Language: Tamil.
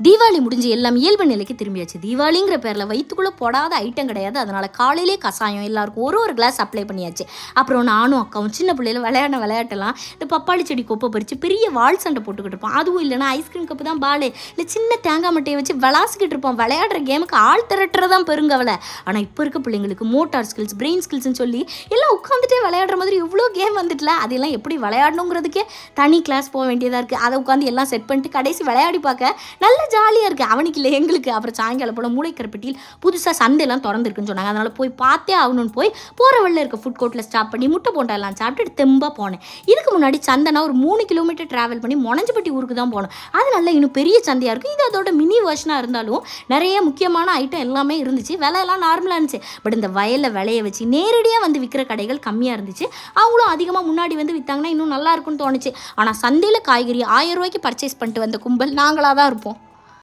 தீபாவளி முடிஞ்சு எல்லாம் இயல்பு நிலைக்கு திரும்பியாச்சு. தீபாவளிங்கிற பேரில் வயிற்றுக்குள்ளே போடாத ஐட்டம் கிடையாது. அதனால் காலையிலே கசாயம் எல்லாருக்கும் ஒரு கிளாஸ் அப்ளை பண்ணியாச்சு. அப்புறம் நானும் அக்காவும் சின்ன பிள்ளையில விளையாட்டெல்லாம் இந்த பப்பாளி செடி கொப்பை பறித்து பெரிய வால் சண்டை போட்டுக்கிட்டு இருப்போம். அதுவும் இல்லைனா ஐஸ்கிரீம் கப்பு தான் பால் இல்லை சின்ன தேங்காய் மட்டையை வச்சு விளாசிக்கிட்டு இருப்போம். விளையாடுற கேமுக்கு ஆள் திரட்டுறதான் பெருங்கவலை. ஆனால் இப்போ இருக்க பிள்ளைங்களுக்கு மோட்டார் ஸ்கில்ஸ், பிரெயின் ஸ்கில்ஸ்ன்னு சொல்லி எல்லாம் உட்காந்துட்டே விளையாடுற மாதிரி எவ்வளோ கேம் வந்துட்டுல. அதெல்லாம் எப்படி விளையாடணுங்கிறதுக்கே தனி கிளாஸ் போக வேண்டியதாக இருக்குது. அதை உட்காந்து எல்லாம் செட் பண்ணிட்டு கடைசி விளையாடி பார்க்க நல்ல ஜாலியாக இருக்குது. அவனுக்கு இல்லை எங்களுக்கு. அப்புறம் சாயங்காலம் போல் மூளைக்கரப்பட்டியில் புதுசாக சந்தையெல்லாம் திறந்துருக்குன்னு சொன்னாங்க. அதனால் போய் பார்த்தே ஆகணும்னு போய் போகிற வழியில் இருக்க ஃபுட் கோர்ட்டில் ஸ்டாப் பண்ணி முட்டை போண்டாலாம் சாப்பிட்டு தெம்பாக போனேன். இதுக்கு முன்னாடி சந்தைனா ஒரு 3 கிலோமீட்டர் ட்ராவல் பண்ணி மொனஞ்சிப்பட்டி ஊருக்கு தான் போனோம். அது நல்லா இன்னும் பெரிய சந்தையாக இருக்கும். இது அதோட மினி வெர்ஷனாக இருந்தாலும் நிறைய முக்கியமான ஐட்டம் எல்லாமே இருந்துச்சு. விலையெல்லாம் நார்மலாக இருந்துச்சு. பட் இந்த வயலில் விளைய வச்சு நேரடியாக வந்து விற்கிற கடைகள் கம்மியாக இருந்துச்சு. அவங்களும் அதிகமாக முன்னாடி வந்து விற்றாங்கன்னா இன்னும் நல்லா இருக்கும்னு தோணுச்சு. ஆனால் சந்தையில் காய்கறி 1000 ரூபாய்க்கு பர்ச்சேஸ் பண்ணிட்டு வந்த கும்பல் நாங்களாக தான் இருப்போம்.